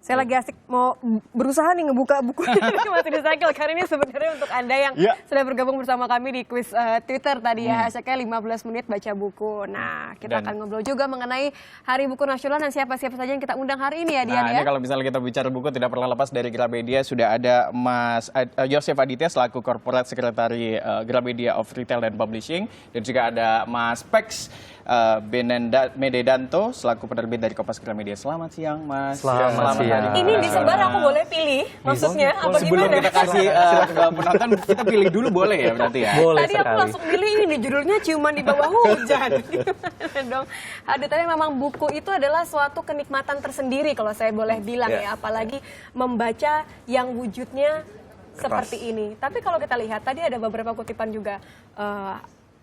Saya lagi asik mau berusaha nih ngebuka buku Mas Rizakil. Karena ini sebenarnya untuk Anda yang sudah bergabung bersama kami di kuis Twitter tadi ya. Hashtagnya 15 menit baca buku. Nah, kita akan ngobrol juga mengenai Hari Buku Nasional dan siapa-siapa saja yang kita undang hari ini ya, Dian ya. Ini kalau misalnya kita bicara buku tidak pernah lepas dari Gramedia. Sudah ada Mas Yosef Aditya selaku Corporate Secretary Gramedia of Retail and Publishing. Dan juga ada Mas Pex Mededanto selaku penerbit dari Kompas Gramedia. Selamat siang, Mas. Selamat siang. Ini disebar aku boleh pilih, maksudnya apa Sebelum gimana? kita kasih penonton, kita pilih dulu boleh ya berarti ya? Boleh Tadi sekali. aku langsung pilih ini, judulnya Ciuman di Bawah Hujan. Gimana dong? Ada tapi memang buku itu adalah suatu kenikmatan tersendiri kalau saya boleh bilang ya, apalagi membaca yang wujudnya seperti ini. Tapi kalau kita lihat tadi ada beberapa kutipan juga,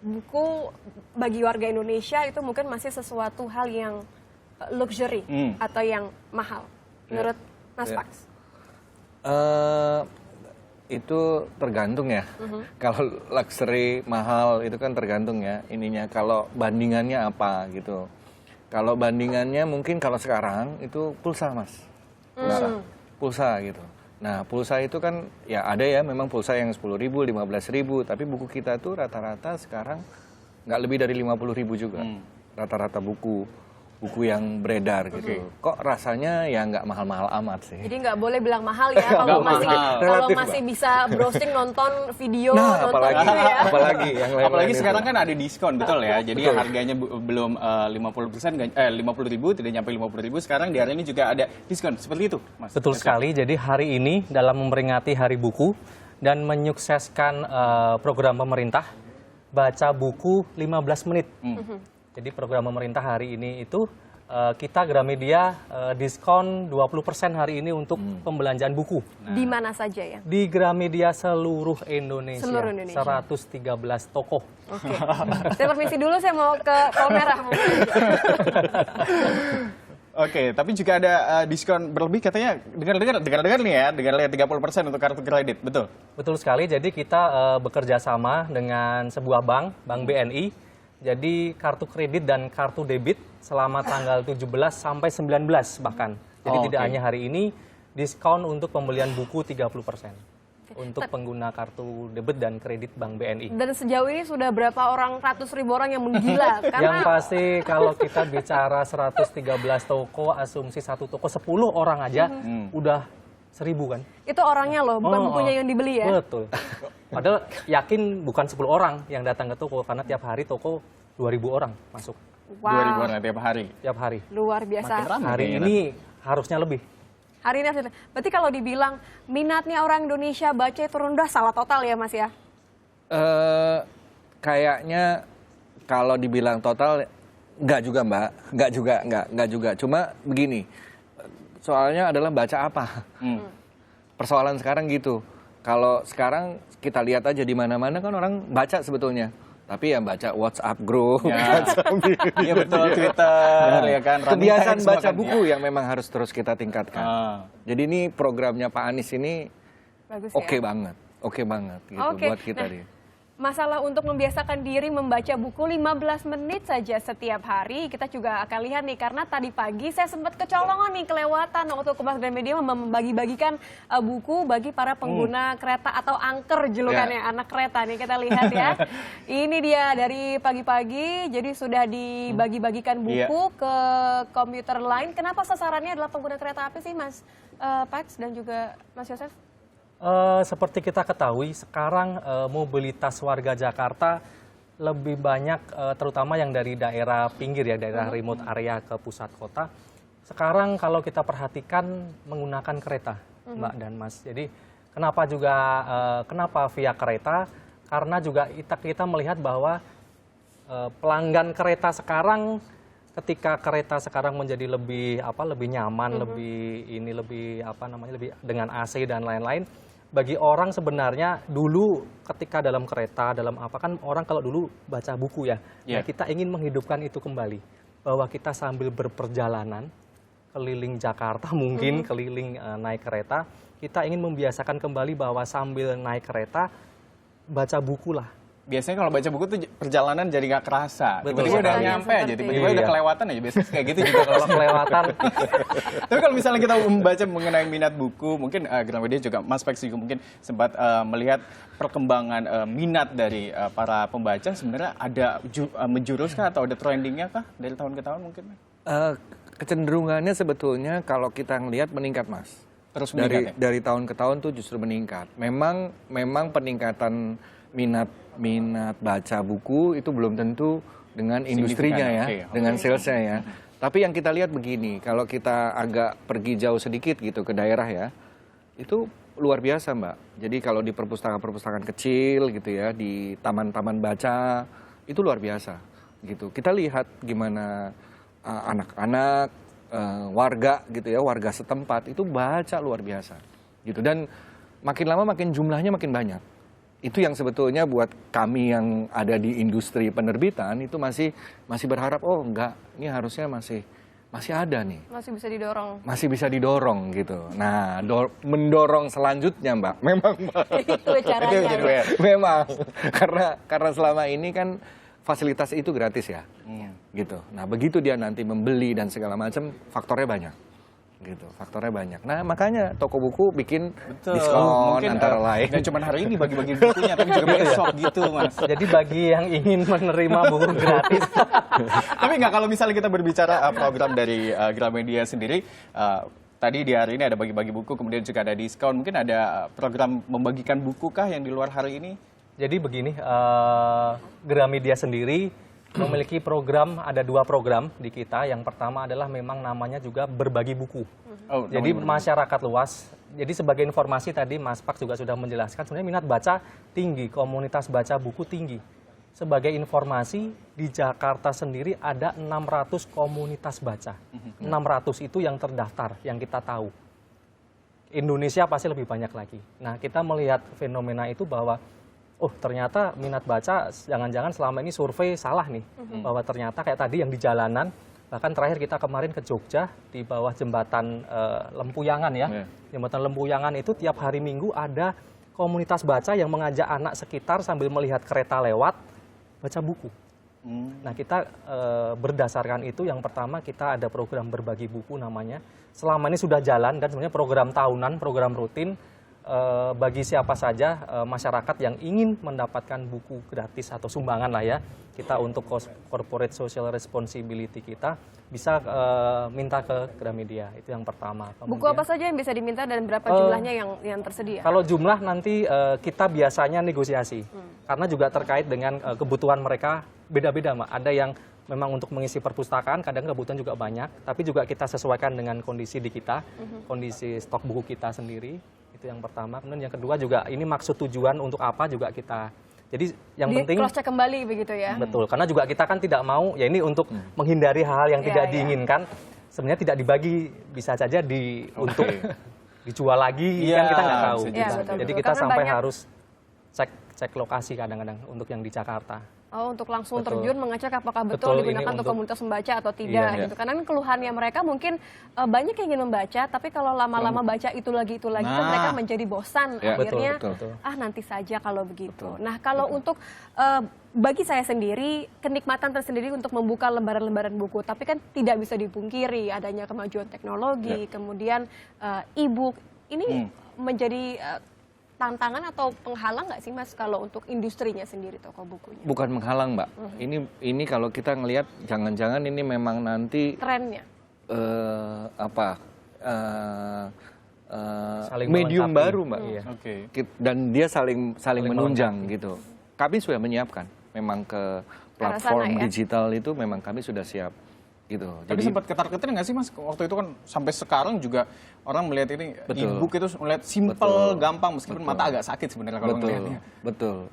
buku bagi warga Indonesia itu mungkin masih sesuatu hal yang luxury atau yang mahal. Menurut Mas Pax? Itu tergantung ya. Kalau luxury mahal itu kan tergantung ya ininya. Kalau bandingannya apa gitu. Kalau bandingannya mungkin kalau sekarang itu pulsa, Mas. Pulsa gitu. Nah, pulsa itu kan ya ada ya memang pulsa yang 10.000, 15.000, tapi buku kita tuh rata-rata sekarang nggak lebih dari 50.000 juga. Rata-rata buku yang beredar gitu. Kok rasanya ya nggak mahal-mahal amat sih. Jadi nggak boleh bilang mahal ya kalau masih bisa browsing nonton video, nonton apalagi, gitu ya. Apalagi sekarang kan ada diskon, betul ya. Jadi harganya belum 50%, 50.000 tidak nyampe 50.000. Sekarang di hari ini juga ada diskon. Seperti itu, Mas. Betul sekali. Jadi hari ini dalam memperingati Hari Buku dan menyukseskan program pemerintah baca buku 15 menit. Jadi program pemerintah hari ini itu kita Gramedia diskon 20% hari ini untuk pembelanjaan buku. Di mana saja ya? Di Gramedia seluruh Indonesia. Seluruh Indonesia. 113 toko. Oke. Saya permisi dulu, saya mau ke Palmerah. Oke, tapi juga ada diskon berlebih katanya dengar-dengar nih ya, dengan 30% untuk kartu kredit, betul? Betul sekali. Jadi kita bekerja sama dengan sebuah bank BNI. Jadi kartu kredit dan kartu debit selama tanggal 17 sampai 19 bahkan. Jadi tidak hanya hari ini, diskon untuk pembelian buku 30%. Untuk pengguna kartu debit dan kredit Bank BNI. Dan sejauh ini sudah berapa orang, ratus ribu orang yang menggila? Yang pasti kalau kita bicara 113 toko, asumsi satu toko 10 orang aja udah 1.000 kan. Itu orangnya loh, bukan bukunya yang dibeli ya? Betul. Padahal yakin bukan 10 orang yang datang ke toko, karena tiap hari toko 2.000 orang masuk. Wow. 2.000 orang tiap hari? Tiap hari. Luar biasa. Hari ini harusnya lebih. Hari ini harusnya. Berarti kalau dibilang minatnya orang Indonesia baca itu rendah, salah total ya Mas ya? Kayaknya kalau dibilang total, enggak juga Mbak. Enggak juga. Cuma begini, soalnya adalah baca apa. Persoalan sekarang gitu. Kalau sekarang kita lihat aja di mana-mana kan orang baca sebetulnya. Tapi ya baca WhatsApp group, ya betul, Twitter, ya kan. Kebiasaan baca buku yang memang harus terus kita tingkatkan. Jadi ini programnya Pak Anies ini oke banget gitu buat kita nih. Masalah untuk membiasakan diri membaca buku 15 menit saja setiap hari, kita juga akan lihat nih, karena tadi pagi saya sempat kecolongan nih, kelewatan waktu Kompas Gramedia membagi-bagikan buku bagi para pengguna kereta atau angker julukannya, anak kereta nih, kita lihat ya. Ini dia dari pagi-pagi, jadi sudah dibagi-bagikan buku ke komuter lain. Kenapa sasarannya adalah pengguna kereta api sih Mas Pax dan juga Mas Yosef? Seperti kita ketahui, sekarang mobilitas warga Jakarta lebih banyak, terutama yang dari daerah pinggir ya, daerah remote area ke pusat kota. Sekarang kalau kita perhatikan menggunakan kereta, Mbak dan Mas. Jadi kenapa via kereta? Karena juga kita melihat bahwa pelanggan kereta sekarang, ketika kereta sekarang menjadi lebih nyaman, lebih dengan AC dan lain-lain. Bagi orang sebenarnya dulu ketika dalam kereta, kan orang kalau dulu baca buku ya. Nah, kita ingin menghidupkan itu kembali. Bahwa kita sambil berperjalanan keliling Jakarta mungkin, keliling naik kereta, kita ingin membiasakan kembali bahwa sambil naik kereta baca buku lah. biasanya kalau baca buku tuh perjalanan jadi nggak kerasa. Betul Tiba-tiba udah sekali. nyampe aja, tiba-tiba Iya. udah kelewatan aja. Biasanya kayak gitu juga kalau Kalau kelewatan, Tapi kalau misalnya kita membaca mengenai minat buku, mungkin Gramedia juga, Mas Pex juga mungkin sempat melihat perkembangan minat dari para pembaca. Sebenarnya ada menjurus kah atau ada trendingnya kah dari tahun ke tahun mungkin? Kecenderungannya sebetulnya kalau kita ngelihat meningkat, Mas. Terus meningkat, ya? Dari tahun ke tahun tuh justru meningkat. Memang peningkatan minat baca buku itu belum tentu dengan industrinya ya, Signifikan, oke. dengan salesnya ya. Tapi yang kita lihat begini, kalau kita agak pergi jauh sedikit gitu ke daerah ya, itu luar biasa, Mbak. Jadi kalau di perpustakaan-perpustakaan kecil gitu ya, di taman-taman baca, itu luar biasa gitu. Kita lihat gimana anak-anak, warga gitu ya, warga setempat itu baca luar biasa gitu. Dan makin lama makin jumlahnya makin banyak. Itu yang sebetulnya buat kami yang ada di industri penerbitan itu masih berharap, oh enggak, ini harusnya masih ada nih. Masih bisa didorong. Masih bisa didorong gitu. Nah, mendorong selanjutnya, Mbak. Memang, Mbak. Itu caranya. Itu jadi PR. Memang. Karena selama ini kan fasilitas itu gratis ya. Gitu. Nah, begitu dia nanti membeli dan segala macam, faktornya banyak. Gitu, faktornya banyak. Nah, makanya toko buku bikin diskon Mungkin, antara lain. Dan cuma hari ini bagi-bagi bukunya, tapi juga besok gitu, Mas. jadi bagi yang ingin menerima buku gratis, Tapi nggak, kalau misalnya kita berbicara program dari Gramedia sendiri, tadi di hari ini ada bagi-bagi buku, kemudian juga ada diskon. Mungkin ada program membagikan buku kah yang di luar hari ini? jadi begini, Gramedia sendiri memiliki program, ada 2 program di kita. Yang pertama adalah memang namanya juga berbagi buku. Oh, Jadi namanya masyarakat luas. Jadi sebagai informasi tadi Mas Pak juga sudah menjelaskan, sebenarnya minat baca tinggi, komunitas baca buku tinggi. Sebagai informasi, di Jakarta sendiri ada 600 komunitas baca. 600 itu yang terdaftar, yang kita tahu. Indonesia pasti lebih banyak lagi. Nah, kita melihat fenomena itu bahwa oh ternyata minat baca, jangan-jangan selama ini survei salah nih. Bahwa ternyata kayak tadi yang di jalanan, bahkan terakhir kita kemarin ke Jogja, di bawah jembatan Lempuyangan ya. Jembatan Lempuyangan itu tiap hari Minggu ada komunitas baca yang mengajak anak sekitar sambil melihat kereta lewat, baca buku. Nah kita berdasarkan itu, yang pertama kita ada program berbagi buku namanya. Selama ini sudah jalan dan sebenarnya program tahunan, program rutin, bagi siapa saja masyarakat yang ingin mendapatkan buku gratis atau sumbangan lah ya, kita untuk corporate social responsibility kita bisa minta ke Gramedia. Itu yang pertama. Buku apa saja yang bisa diminta dan berapa jumlahnya yang tersedia? Kalau jumlah nanti kita biasanya negosiasi, karena juga terkait dengan kebutuhan mereka beda-beda, Mak. Ada yang memang untuk mengisi perpustakaan, kadang kebutuhan juga banyak, tapi juga kita sesuaikan dengan kondisi di kita, kondisi stok buku kita sendiri. Itu yang pertama. Kemudian yang kedua juga ini maksud tujuan untuk apa juga kita. Jadi yang penting cross check kembali begitu ya. betul, karena juga kita kan tidak mau ya ini untuk menghindari hal-hal yang tidak diinginkan. Sebenarnya tidak dibagi, bisa saja untuk dijual lagi, kan kita nggak tahu. bisa Ya, jadi. betul, Jadi betul. kita Karena sampai banyak- harus cek lokasi kadang-kadang untuk yang di Jakarta. Oh, untuk langsung Betul. terjun mengecek apakah betul, Betul, digunakan ini untuk untuk- komunitas membaca atau tidak Iya. gitu. Karena kan keluhannya mereka mungkin banyak yang ingin membaca, tapi kalau lama-lama baca itu lagi kan Nah. mereka menjadi bosan. Ya, Akhirnya betul. nanti saja kalau begitu. Nah, kalau untuk bagi saya sendiri kenikmatan tersendiri untuk membuka lembaran-lembaran buku, tapi kan tidak bisa dipungkiri adanya kemajuan teknologi, kemudian e-book ini menjadi tantangan atau penghalang nggak sih Mas kalau untuk industrinya sendiri toko bukunya? Bukan menghalang, Mbak. Ini kalau kita ngelihat, jangan-jangan ini memang nanti Trennya. Saling medium melengkapi. baru, Mbak. Iya. Oke. Dan dia saling menunjang gitu. Kami sudah menyiapkan memang ke platform sana ya? digital itu, memang kami sudah siap gitu. Tapi sempat ketar-ketir nggak sih, Mas? Waktu itu kan sampai sekarang juga orang melihat ini Betul. e-book itu melihat simple, Betul. gampang, meskipun mata agak sakit sebenarnya kalau melihatnya. betul.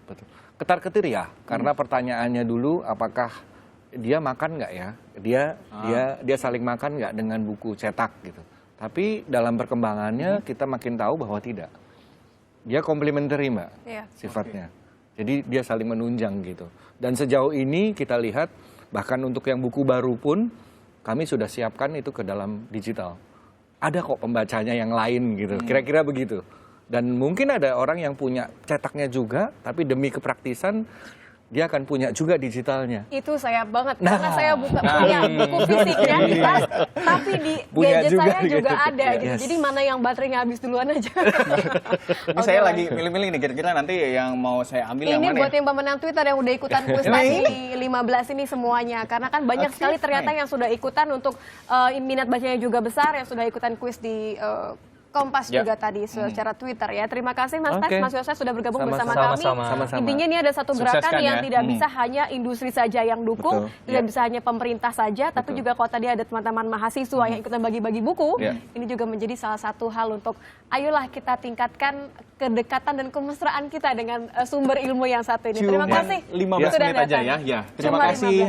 Ketar-ketir ya, karena pertanyaannya dulu apakah dia makan nggak ya? Dia saling makan nggak dengan buku cetak gitu. Tapi dalam perkembangannya kita makin tahu bahwa tidak. Dia complementary, Mbak, Iya. sifatnya. Jadi dia saling menunjang gitu. Dan sejauh ini kita lihat bahkan untuk yang buku baru pun kami sudah siapkan itu ke dalam digital. Ada kok pembacanya yang lain gitu. Kira-kira begitu. Dan mungkin ada orang yang punya cetaknya juga, tapi demi kepraktisan dia akan punya juga digitalnya. Itu saya banget, Nah. karena saya punya buku fisiknya di tas, tapi di Punya gadget juga saya di juga gadget. ada gitu. Yes. Jadi mana yang baterainya habis duluan aja. Ini Oke, saya baik. lagi milih-milih nih, kira-kira nanti yang mau saya ambil yang Ini mana buat ya? yang pemenang Twitter yang udah ikutan kuis tadi 15 ini semuanya. Karena kan banyak Oke, sekali ternyata fine. yang sudah ikutan untuk minat bacanya juga besar, yang sudah ikutan kuis di Kompas Ya. juga tadi secara Twitter ya. Terima kasih Mas Tex, Oke. Mas Yose sudah bergabung bersama Sama-sama. kami. Sama-sama. Intinya ini ada satu Sukseskan gerakan yang ya. tidak bisa hanya industri saja yang dukung, Betul. tidak Ya. bisa hanya pemerintah saja, tapi Betul. juga kalau tadi ada teman-teman mahasiswa yang ikutan bagi-bagi buku, Ya. ini juga menjadi salah satu hal untuk ayolah kita tingkatkan kedekatan dan kemesraan kita dengan sumber ilmu yang satu ini. Terima Cuma kasih 15 sudah menit aja datang. ya. Ya, terima Cuma kasih. 15.